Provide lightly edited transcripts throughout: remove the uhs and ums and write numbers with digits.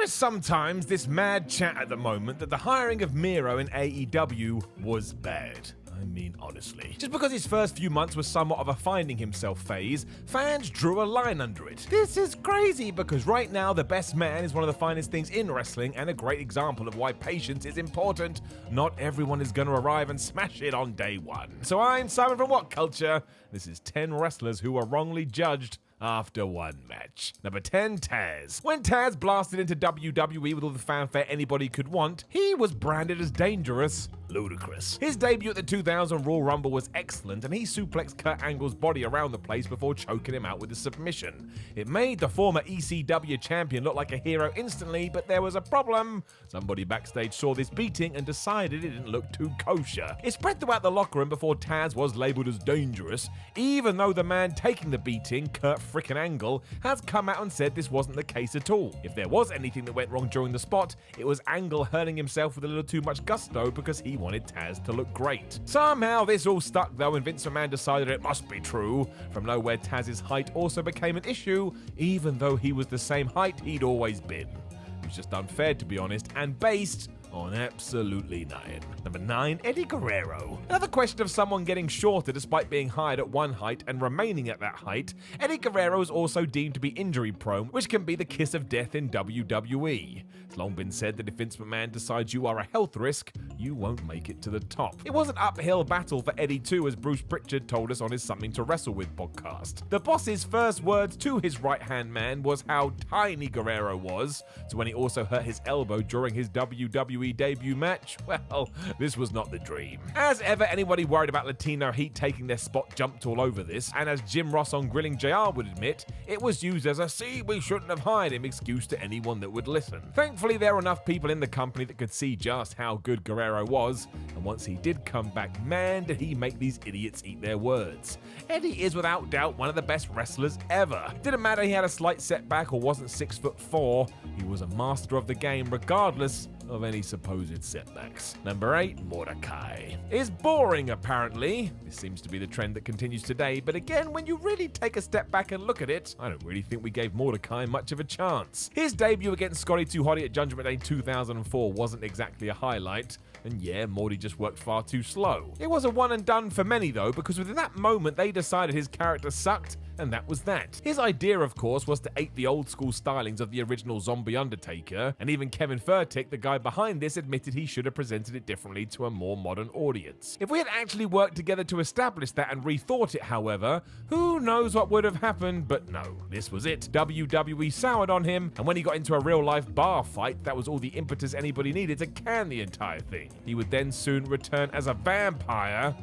There is sometimes this mad chat at the moment that the hiring of Miro in AEW was bad. I mean, honestly. Just because his first few months was somewhat of a finding himself phase, fans drew a line under it. This is crazy because right now the best man is one of the finest things in wrestling and a great example of why patience is important. Not everyone is going to arrive and smash it on day one. So I'm Simon from What Culture. This is 10 wrestlers who were wrongly judged after one match. Number 10, Taz. When Taz blasted into WWE with all the fanfare anybody could want, he was branded as dangerous, ludicrous. His debut at the 2000 Royal Rumble was excellent, and he suplexed Kurt Angle's body around the place before choking him out with a submission. It made the former ECW champion look like a hero instantly, but there was a problem. Somebody backstage saw this beating and decided it didn't look too kosher. It spread throughout the locker room before Taz was labelled as dangerous, even though the man taking the beating, Kurt frickin' Angle, has come out and said this wasn't the case at all. If there was anything that went wrong during the spot, it was Angle hurling himself with a little too much gusto because he wanted Taz to look great. Somehow this all stuck though, and Vince McMahon decided it must be true. From nowhere, Taz's height also became an issue, even though he was the same height he'd always been. It was just unfair, to be honest, and based on absolutely nothing. Number 9, Eddie Guerrero. Another question of someone getting shorter despite being hired at one height and remaining at that height. Eddie Guerrero is also deemed to be injury prone, which can be the kiss of death in WWE. It's long been said that if Vince McMahon decides you are a health risk, you won't make it to the top. It was an uphill battle for Eddie too, as Bruce Pritchard told us on his Something to Wrestle With podcast. The boss's first words to his right-hand man was how tiny Guerrero was, so when he also hurt his elbow during his WWE debut match, well, this was not the dream. As ever, anybody worried about Latino heat taking their spot jumped all over this, and as Jim Ross on Grilling JR would admit, it was used as a "see, we shouldn't have hired him" excuse to anyone that would listen. Thankfully, there were enough people in the company that could see just how good Guerrero was, and once he did come back, man, did he make these idiots eat their words. Eddie is without doubt one of the best wrestlers ever. Didn't matter he had a slight setback or wasn't 6'4", he was a master of the game regardless of any supposed setbacks. Number 8, Mordechai. Is boring, apparently. This seems to be the trend that continues today, but again, when you really take a step back and look at it, I don't really think we gave Mordechai much of a chance. His debut against Scotty 2 Hotty at Judgment Day 2004 wasn't exactly a highlight, and yeah, Morty just worked far too slow. It was a one and done for many though, because within that moment they decided his character sucked, and that was that. His idea, of course, was to ape the old school stylings of the original Zombie Undertaker, and even Kevin Furtick, the guy behind this, admitted he should have presented it differently to a more modern audience. If we had actually worked together to establish that and rethought it, however, who knows what would have happened, but no, this was it. WWE soured on him, and when he got into a real-life bar fight, that was all the impetus anybody needed to can the entire thing. He would then soon return as a vampire.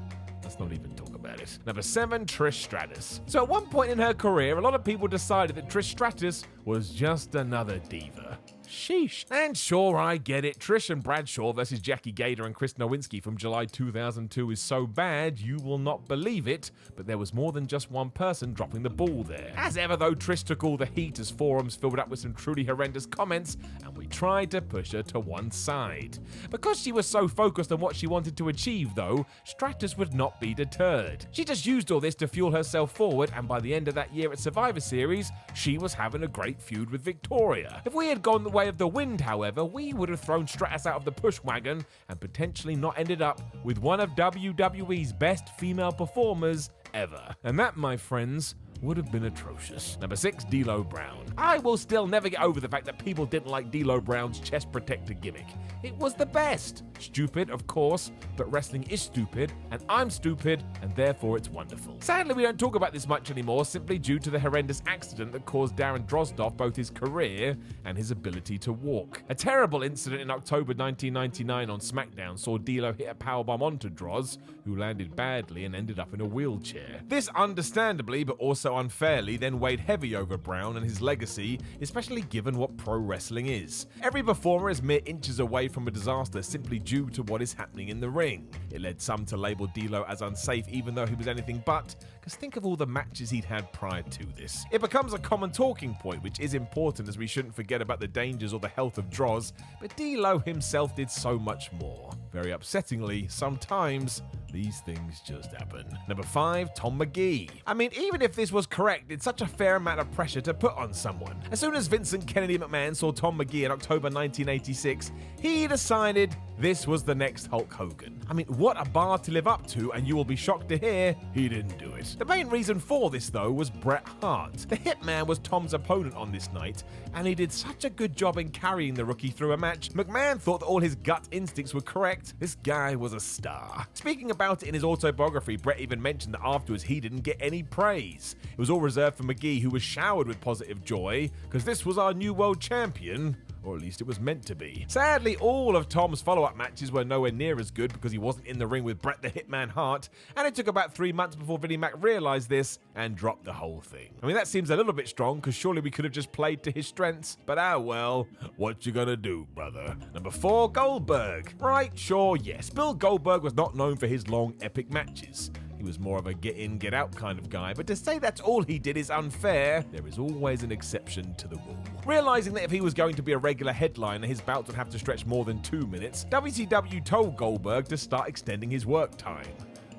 Let's not even talk about it. Number 7, Trish Stratus. So at one point in her career, a lot of people decided that Trish Stratus was just another diva. Sheesh. And sure, I get it. Trish and Bradshaw versus Jackie Gator and Chris Nowinski from July 2002 is so bad you will not believe it, but there was more than just one person dropping the ball there. As ever though, Trish took all the heat as forums filled up with some truly horrendous comments, and we tried to push her to one side. Because she was so focused on what she wanted to achieve though, Stratus would not be deterred. She just used all this to fuel herself forward, and by the end of that year at Survivor Series, she was having a great feud with Victoria. If we had gone the way of the wind, however, we would have thrown Stratus out of the push wagon and potentially not ended up with one of WWE's best female performers ever. And that, my friends, would have been atrocious. Number 6, DLo Brown. I will still never get over the fact that people didn't like DLo Brown's chest protector gimmick. It was the best. Stupid, of course, but wrestling is stupid, and I'm stupid, and therefore it's wonderful. Sadly, we don't talk about this much anymore, simply due to the horrendous accident that caused Darren Drozdov both his career and his ability to walk. A terrible incident in October 1999 on SmackDown saw DLo hit a powerbomb onto Droz, who landed badly and ended up in a wheelchair. This understandably, but also unfairly, then weighed heavy over Brown and his legacy, especially given what pro wrestling is. Every performer is mere inches away from a disaster simply due to what is happening in the ring. It led some to label DLo as unsafe even though he was anything but, because think of all the matches he'd had prior to this. It becomes a common talking point, which is important as we shouldn't forget about the dangers or the health of Droz, but DLo himself did so much more. Very upsettingly, sometimes, These things just happen. Number 5, Tom McGee. I mean, even if this was correct, it's such a fair amount of pressure to put on someone. As soon as Vincent Kennedy McMahon saw Tom McGee in October 1986, he decided this was the next Hulk Hogan. I mean, what a bar to live up to, and you will be shocked to hear he didn't do it. The main reason for this, though, was Bret Hart. The Hitman was Tom's opponent on this night, and he did such a good job in carrying the rookie through a match. McMahon thought that all his gut instincts were correct. This guy was a star. Speaking about it in his autobiography, Bret even mentioned that afterwards he didn't get any praise. It was all reserved for McGee, who was showered with positive joy, because this was our new world champion. Or at least it was meant to be. Sadly, all of Tom's follow-up matches were nowhere near as good because he wasn't in the ring with Bret the Hitman Hart, and it took about 3 months before Vinnie Mac realised this and dropped the whole thing. I mean, that seems a little bit strong because surely we could have just played to his strengths, but well, what you gonna do, brother? Number 4, Goldberg. Right, sure, yes, Bill Goldberg was not known for his long, epic matches. He was more of a get-in, get-out kind of guy, but to say that's all he did is unfair. There is always an exception to the rule. Realizing that if he was going to be a regular headliner, his bouts would have to stretch more than 2 minutes, WCW told Goldberg to start extending his work time.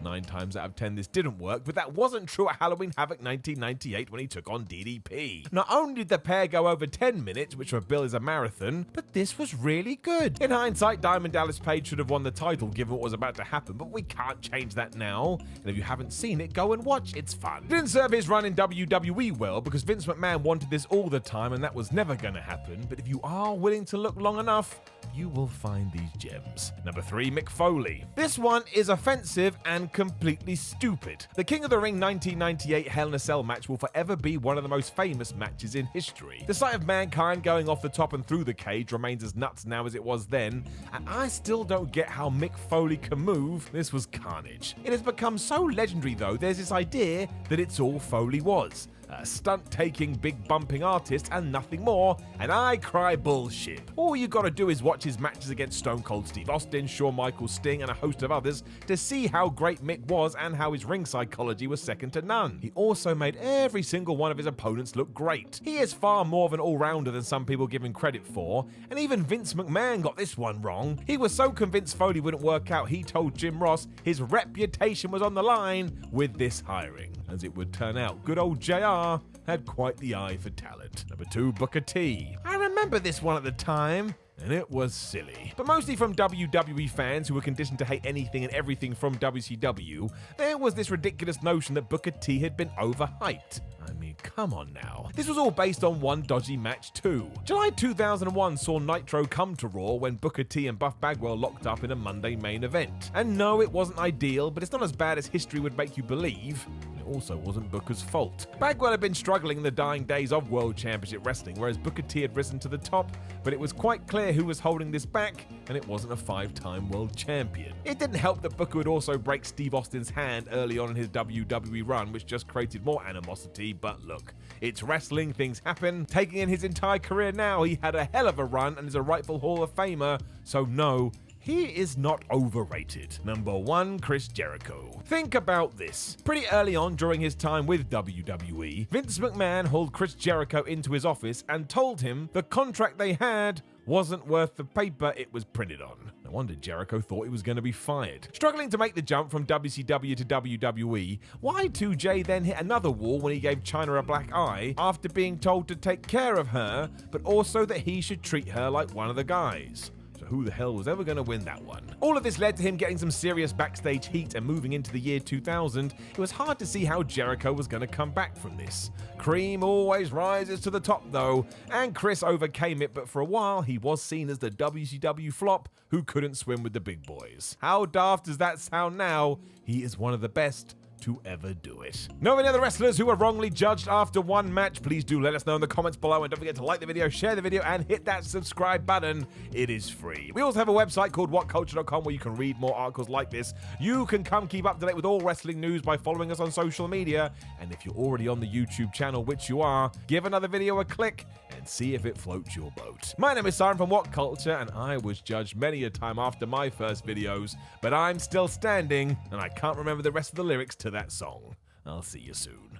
9 times out of 10 this didn't work, but that wasn't true at Halloween Havoc 1998 when he took on DDP. Not only did the pair go over 10 minutes, which for Bill is a marathon, but this was really good. In hindsight, Diamond Dallas Page should have won the title given what was about to happen, but we can't change that now. And if you haven't seen it, go and watch, it's fun. Didn't serve his run in WWE well because Vince McMahon wanted this all the time and that was never gonna happen, but if you are willing to look long enough, you will find these gems. Number 3, Mick Foley. This one is offensive and completely stupid. The King of the Ring 1998 Hell in a Cell match will forever be one of the most famous matches in history. The sight of Mankind going off the top and through the cage remains as nuts now as it was then, and I still don't get how Mick Foley can move. This was carnage. It has become so legendary though, there's this idea that it's all Foley was. A stunt-taking, big-bumping artist and nothing more, and I cry bullshit. All you gotta do is watch his matches against Stone Cold Steve Austin, Shawn Michaels, Sting, and a host of others to see how great Mick was and how his ring psychology was second to none. He also made every single one of his opponents look great. He is far more of an all-rounder than some people give him credit for, and even Vince McMahon got this one wrong. He was so convinced Foley wouldn't work out, he told Jim Ross his reputation was on the line with this hiring. As it would turn out, good old JR had quite the eye for talent. Number 2, Booker T. I remember this one at the time, and it was silly. But mostly from WWE fans who were conditioned to hate anything and everything from WCW, there was this ridiculous notion that Booker T had been overhyped. I mean, come on now. This was all based on one dodgy match too. July 2001 saw Nitro come to Raw when Booker T and Buff Bagwell locked up in a Monday main event. And no, it wasn't ideal, but it's not as bad as history would make you believe. It also wasn't Booker's fault. Bagwell had been struggling in the dying days of World Championship Wrestling, whereas Booker T had risen to the top, but it was quite clear who was holding this back, and it wasn't a 5-time world champion. It didn't help that Booker would also break Steve Austin's hand early on in his WWE run, which just created more animosity, but look, it's wrestling, things happen. Taking in his entire career now, he had a hell of a run and is a rightful Hall of Famer, so no, he is not overrated. Number 1, Chris Jericho. Think about this. Pretty early on during his time with WWE, Vince McMahon hauled Chris Jericho into his office and told him the contract they had wasn't worth the paper it was printed on. No wonder Jericho thought he was going to be fired. Struggling to make the jump from WCW to WWE, Y2J then hit another wall when he gave Chyna a black eye after being told to take care of her, but also that he should treat her like one of the guys. So who the hell was ever going to win that one? All of this led to him getting some serious backstage heat, and moving into the year 2000, it was hard to see how Jericho was going to come back from this. Cream always rises to the top though, and Chris overcame it, but for a while he was seen as the WCW flop who couldn't swim with the big boys. How daft does that sound now? He is one of the best to ever do it. Know any other wrestlers who were wrongly judged after one match? Please do let us know in the comments below, and don't forget to like the video, share the video, and hit that subscribe button. It is free. We also have a website called whatculture.com where you can read more articles like this. You can come keep up to date with all wrestling news by following us on social media, and if you're already on the YouTube channel, which you are, give another video a click and see if it floats your boat. My name is Siren from What Culture, and I was judged many a time after my first videos, but I'm still standing, and I can't remember the rest of the lyrics to that song. I'll see you soon.